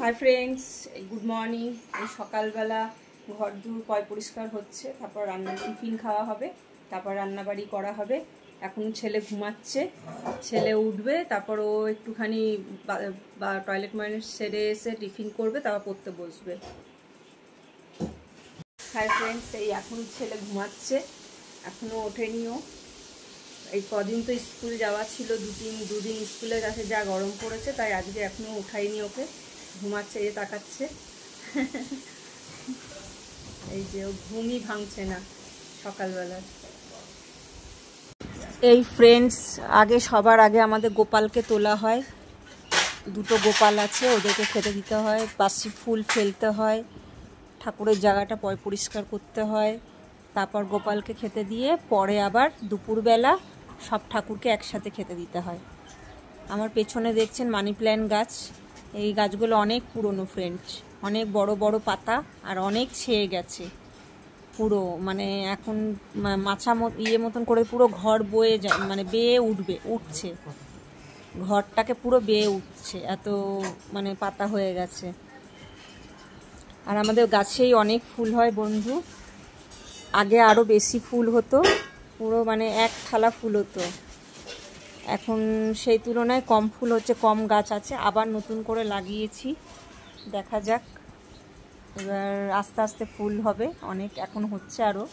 Hi friends, good morning. এই সকালবেলা ঘর দূর পরিষ্কার হচ্ছে, তারপর রান্না টিফিন খাওয়া হবে, তারপর রান্নাবাড়ি করা হবে। এখন ছেলে ঘুমাচ্ছে, ছেলে উঠবে, তারপর ও একটুখানি বা টয়লেট ময়লেট সেরে এসে টিফিন করবে, তারপর পড়তে বসবে। হাই ফ্রেন্ডস, এই এখন ছেলে ঘুমাচ্ছে, এখনও ওঠেনিও। এই কদিন তো স্কুল যাওয়া ছিল, দুদিন স্কুলের কাছে যা গরম পড়েছে, তাই আজকে এখনও উঠাইনি ওকে। ঘুমাচ্ছে, এই তাকাচ্ছে। এই যে ও ঘুমই ভাঙছে না সকালবেলা। এই ফ্রেন্ডস, সবার আগে আমাদের গোপালকে তোলা হয়। দুটো গোপাল আছে, ওদেরকে খেতে দিতে হয়, বাসি ফুল ফেলতে হয়, ঠাকুরের জায়গাটা পরিষ্কার করতে হয়, তারপর গোপালকে খেতে দিয়ে পরে আবার দুপুরবেলা সব ঠাকুরকে একসাথে খেতে দিতে হয়। আমার পেছনে দেখছেন মানি প্ল্যান্ট গাছ। এই গাছগুলো অনেক পুরনো ফ্রেন্ডস, অনেক বড় বড় পাতা আর অনেক ছেয়ে গেছে পুরো, মানে এখন মাছা মতন করে পুরো ঘর বয়ে যায়, মানে বেয়ে উঠছে, ঘরটাকে পুরো বেয়ে উঠছে, এত মানে পাতা হয়ে গেছে। আর আমাদের গাছেই অনেক ফুল হয় বন্ধু, আগে আরও বেশি ফুল হতো, পুরো মানে এক থালা ফুল হতো। এখন সেই তুলনায় কম ফুল হচ্ছে, কম গাছ আছে, আবার নতুন করে লাগিয়েছি, দেখা যাক। এবার আস্তে আস্তে ফুল হবে অনেক, এখন হচ্ছে আরও।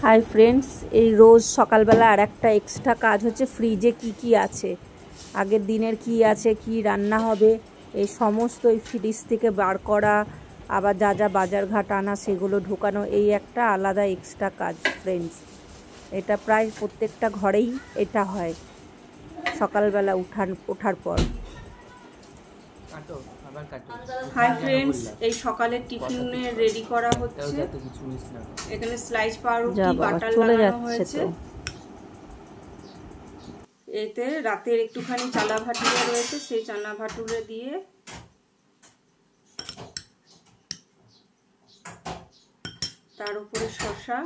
হাই ফ্রেন্ডস, এই রোজ সকালবেলা আর একটা এক্সট্রা কাজ হচ্ছে, ফ্রিজে কি আছে, আগের দিনের কি আছে, কি রান্না হবে, এই সমস্ত এই ফ্রিজ থেকে বার করা, আবার যা যা বাজারঘাট আনা সেগুলো ঢোকানো, এই একটা আলাদা এক্সট্রা কাজ ফ্রেন্ডস। এটা প্রায় প্রত্যেকটা ঘরেই এটা হয় সকালবেলা ওঠার পর। হাই ফ্রেন্ডস, এই সকালের টিফিনে রেডি করা হচ্ছে। এখানে স্লাইস পাউরুটি বাটার লাগানো হয়েছে। এতে রাতের একটুখানি চানা ভাটুরে রয়েছে, সেই চানা ভাটুরে দিয়ে তার উপরে শসা।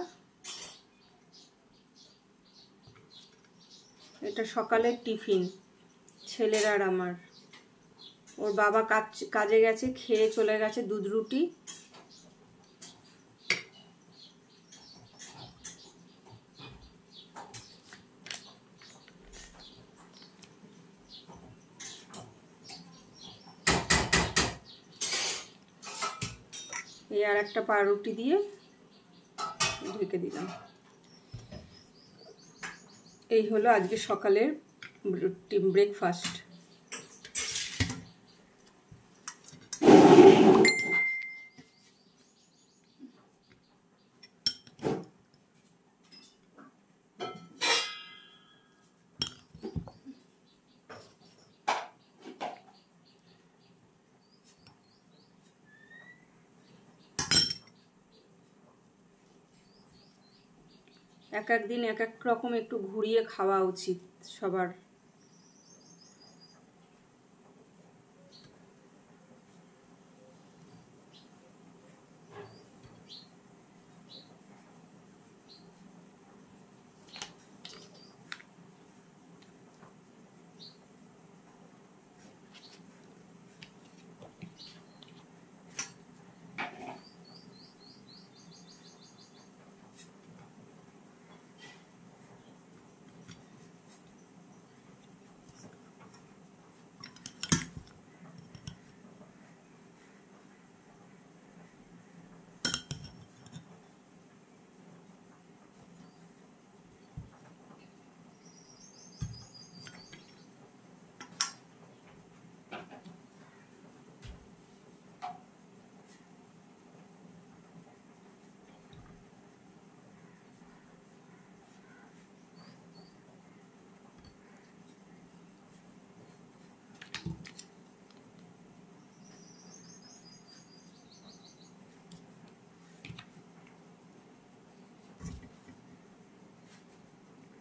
এটা সকালের টিফিন ছেলের আর আমার। ওর বাবা কাজে গেছে, খেয়ে চলে গেছে দুধ রুটি। এই আর একটা পাউরুটি দিয়ে ঢেকে দিলাম। এই হলো আজকে সকালের ব্রেকফাস্ট। এক এক দিন এক এক রকম একটু ঘুরিয়ে খাওয়া উচিত সবার।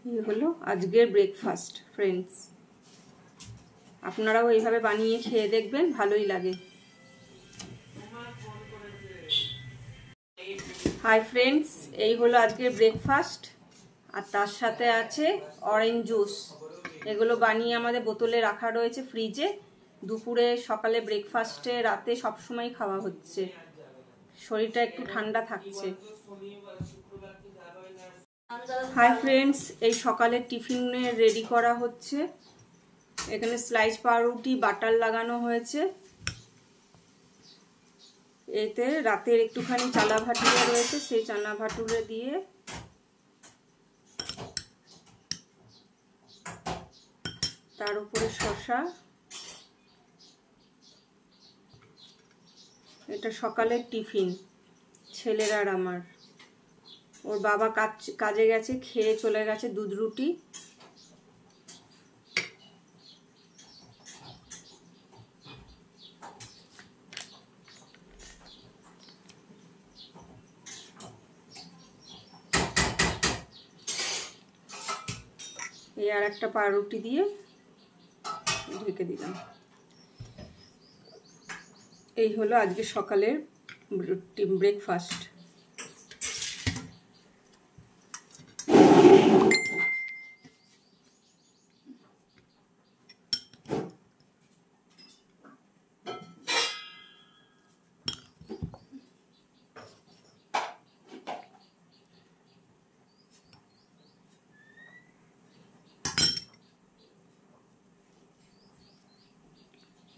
এই হলো আজকের ব্রেকফাস্ট ফ্রেন্ডস। আপনারাও এইভাবে বানিয়ে খেয়ে দেখবেন, ভালোই লাগে। হাই ফ্রেন্ডস, এই হলো আজকের ব্রেকফাস্ট, আর তার সাথে আছে অরেঞ্জ জুস। এগুলো বানিয়ে আমাদের বোতলে রাখা রয়েছে ফ্রিজে। দুপুরে, সকালে, ব্রেকফাস্টে, রাতে সবসময় খাওয়া হচ্ছে। শরীরটা একটু ঠান্ডা থাকছে। হাই ফ্রেন্ডস, এই সকালের টিফিনে রেডি করা হচ্ছে। এখানে স্লাইস পাউরুটি বাটার লাগানো হয়েছে। এতে রাতের একটুখানি চানা ভাটুরে রয়েছে, সেই চানা ভাটুরে দিয়ে তার উপরে শসা। এটা সকালের টিফিন ছেলের আর আমার। ওর বাবা কাজে গেছে, খেয়ে চলে গেছে দুধ রুটি। এই আর একটা পাউরুটি দিয়ে ঢেকে দিলাম। এই হলো আজকে সকালের ব্রেকফাস্ট।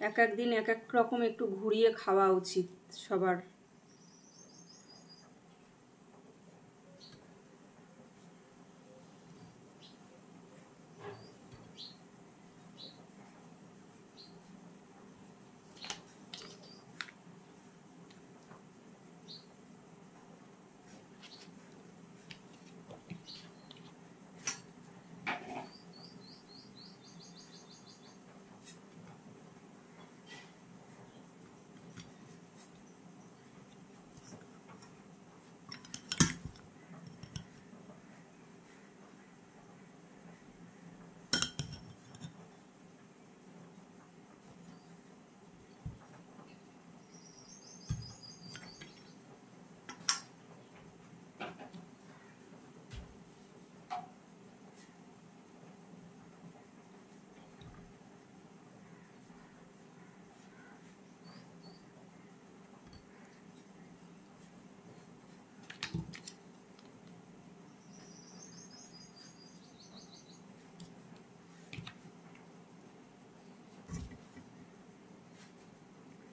এক এক দিন এক এক রকম একটু ঘুরিয়ে খাওয়া উচিত সবার।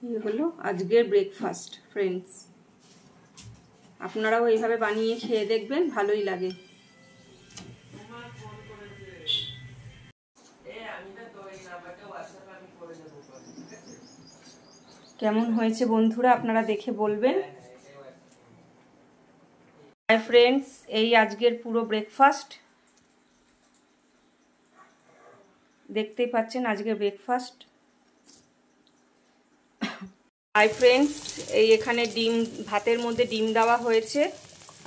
এই হলো আজকের ব্রেকফাস্ট ফ্রেন্ডস। আপনারাও এইভাবে বানিয়ে খেয়ে দেখবেন, ভালোই লাগে। কেমন হয়েছে বন্ধুরা, আপনারা দেখে বলবেন। হাই ফ্রেন্ডস, এই আজকের পুরো ব্রেকফাস্ট দেখতেই পাচ্ছেন, আজকের ব্রেকফাস্ট। হাই ফ্রেন্ডস, এই এখানে ডিম, ভাতের মধ্যে ডিম দেওয়া হয়েছে।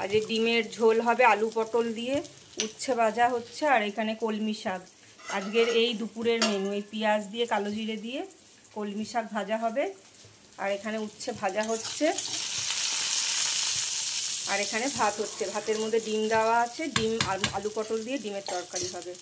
আর এই ডিমের ঝোল হবে আলু পটল দিয়ে, উচ্ছে ভাজা হচ্ছে, আর এখানে কলমি শাক। আজকের এই দুপুরের মেনু, এই পেঁয়াজ দিয়ে কালো জিরে দিয়ে কলমি শাক ভাজা হবে, আর এখানে উচ্ছে ভাজা হচ্ছে, আর এখানে ভাত হচ্ছে। ভাতের মধ্যে ডিম দেওয়া আছে, ডিম আলু পটল দিয়ে ডিমের তরকারি হবে।